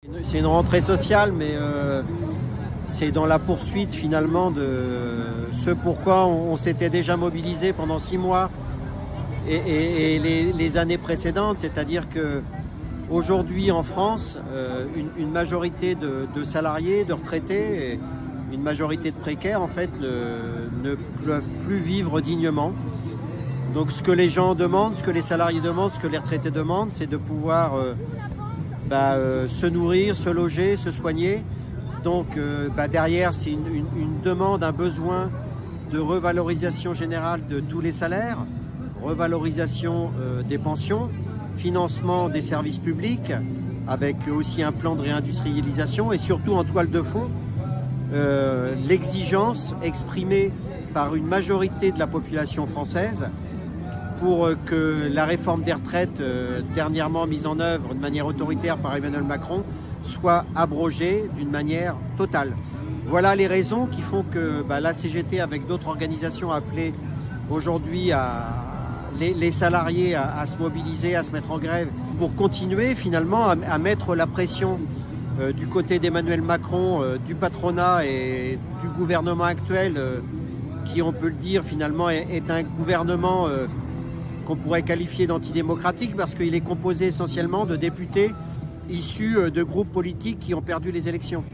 C'est une rentrée sociale, mais c'est dans la poursuite finalement de ce pourquoi on s'était déjà mobilisé pendant 6 mois et les années précédentes, c'est-à-dire que aujourd'hui en France, une majorité de salariés, de retraités, et une majorité de précaires en fait ne peuvent plus vivre dignement. Donc ce que les gens demandent, ce que les salariés demandent, ce que les retraités demandent, c'est de pouvoir se nourrir, se loger, se soigner. Donc derrière, c'est une demande, un besoin de revalorisation générale de tous les salaires, revalorisation des pensions, financement des services publics, avec aussi un plan de réindustrialisation et surtout en toile de fond, l'exigence exprimée par une majorité de la population française pour que la réforme des retraites, dernièrement mise en œuvre de manière autoritaire par Emmanuel Macron, soit abrogée d'une manière totale. Voilà les raisons qui font que la CGT, avec d'autres organisations, a appelé aujourd'hui les salariés à se mobiliser, à se mettre en grève, pour continuer finalement à mettre la pression du côté d'Emmanuel Macron, du patronat et du gouvernement actuel, qui, on peut le dire, finalement est un gouvernement qu'on pourrait qualifier d'antidémocratique parce qu'il est composé essentiellement de députés issus de groupes politiques qui ont perdu les élections.